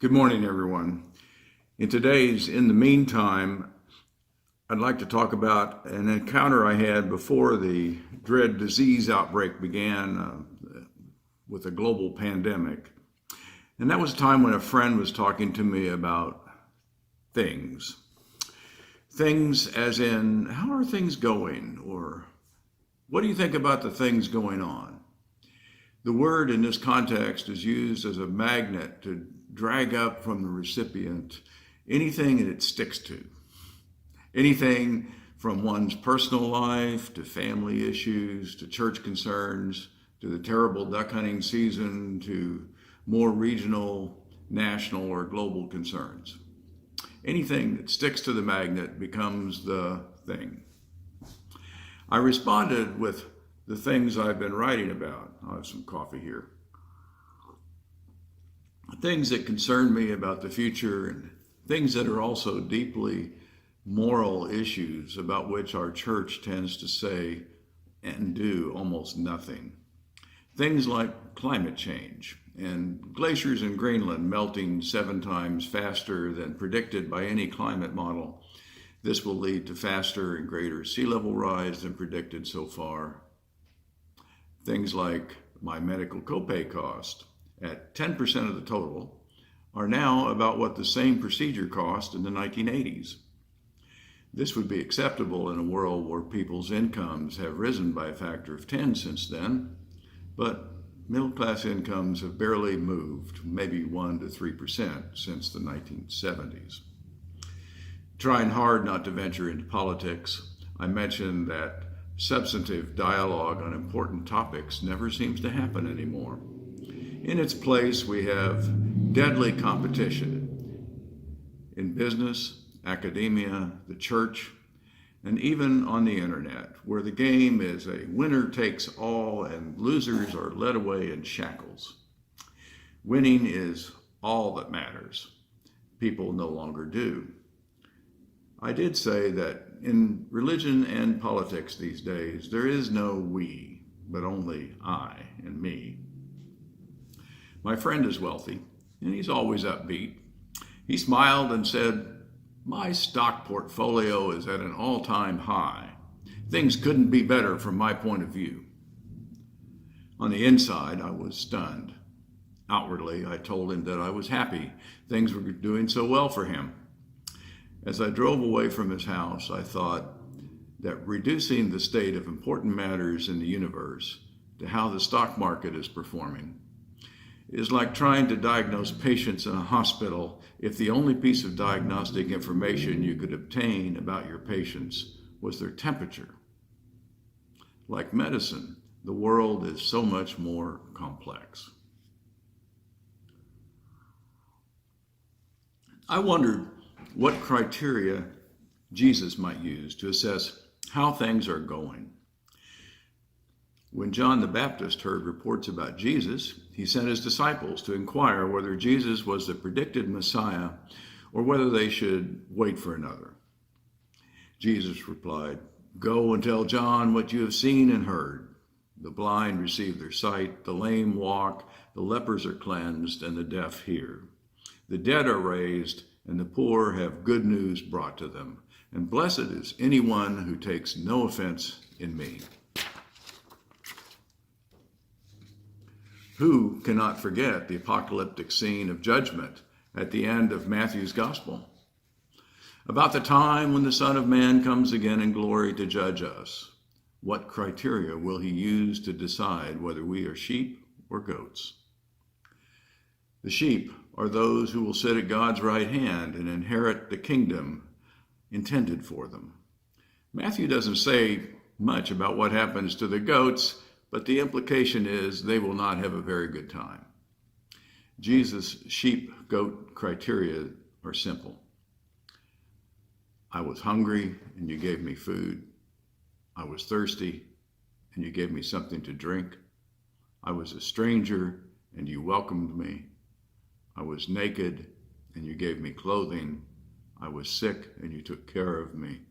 Good morning, everyone. In today's In the Meantime, I'd like to talk about an encounter I had before the dread disease outbreak began with a global pandemic. And that was a time when a friend was talking to me about things. Things as in, how are things going? Or what do you think about the things going on? The word in this context is used as a magnet to drag up from the recipient anything that it sticks to. Anything from one's personal life to family issues to church concerns to the terrible duck hunting season to more regional, national, or global concerns. Anything that sticks to the magnet becomes the thing. I responded with the things I've been writing about. I'll have some coffee here. Things that concern me about the future and things that are also deeply moral issues about which our church tends to say and do almost nothing. Things like climate change and glaciers in Greenland melting 7 times faster than predicted by any climate model. This will lead to faster and greater sea level rise than predicted so far. Things like my medical copay cost at 10% of the total are now about what the same procedure cost in the 1980s. This would be acceptable in a world where people's incomes have risen by a factor of 10 since then, but middle class incomes have barely moved, maybe 1 to 3% since the 1970s. Trying hard not to venture into politics, I mentioned that substantive dialogue on important topics never seems to happen anymore. In its place, we have deadly competition in business, academia, the church, and even on the internet, where the game is a winner takes all and losers are led away in shackles. Winning is all that matters. People no longer do. I did say that in religion and politics these days, there is no we, but only I and me. My friend is wealthy, and he's always upbeat. He smiled and said, "My stock portfolio is at an all-time high. Things couldn't be better from my point of view." On the inside, I was stunned. Outwardly, I told him that I was happy. Things were doing so well for him. As I drove away from his house, I thought that reducing the state of important matters in the universe to how the stock market is performing is like trying to diagnose patients in a hospital if the only piece of diagnostic information you could obtain about your patients was their temperature. Like medicine, the world is so much more complex. I wondered what criteria Jesus might use to assess how things are going. When John the Baptist heard reports about Jesus, he sent his disciples to inquire whether Jesus was the predicted Messiah or whether they should wait for another. Jesus replied, "Go and tell John what you have seen and heard. The blind receive their sight, the lame walk, the lepers are cleansed, and the deaf hear. The dead are raised, and the poor have good news brought to them. And blessed is anyone who takes no offense in me." Who cannot forget the apocalyptic scene of judgment at the end of Matthew's gospel? About the time when the Son of Man comes again in glory to judge us, what criteria will he use to decide whether we are sheep or goats? The sheep are those who will sit at God's right hand and inherit the kingdom intended for them. Matthew doesn't say much about what happens to the goats, but the implication is they will not have a very good time. Jesus' sheep-goat criteria are simple. I was hungry and you gave me food. I was thirsty and you gave me something to drink. I was a stranger and you welcomed me. I was naked and you gave me clothing. I was sick and you took care of me.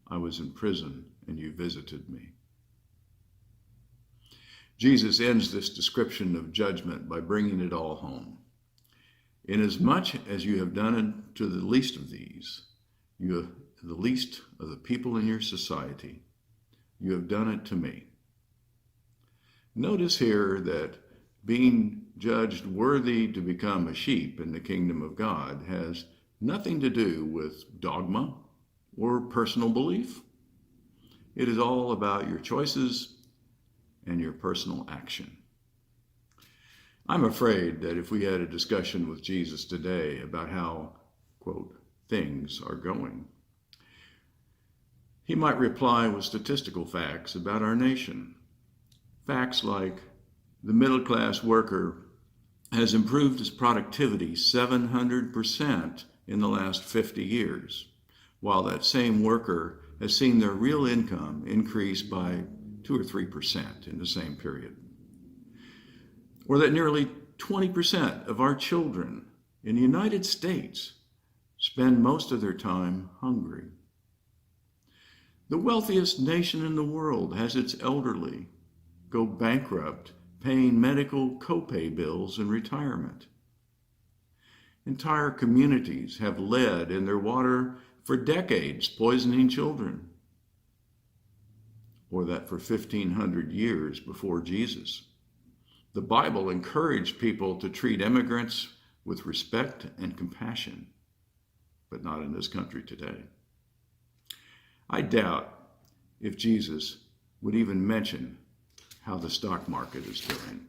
I was in prison and you visited me. Jesus ends this description of judgment by bringing it all home. Inasmuch as you have done it to the least of these, the least of the people in your society, you have done it to me. Notice here that being judged worthy to become a sheep in the kingdom of God has nothing to do with dogma or personal belief. It is all about your choices and your personal action. I'm afraid that if we had a discussion with Jesus today about how, quote, things are going, he might reply with statistical facts about our nation. Facts like the middle-class worker has improved his productivity 700% in the last 50 years, while that same worker has seen their real income increase by 2 or 3% in the same period. Or that nearly 20% of our children in the United States spend most of their time hungry. The wealthiest nation in the world has its elderly go bankrupt paying medical copay bills in retirement. Entire communities have lead in their water for decades, poisoning children. Or that for 1,500 years before Jesus, the Bible encouraged people to treat immigrants with respect and compassion, but not in this country today. I doubt if Jesus would even mention how the stock market is doing.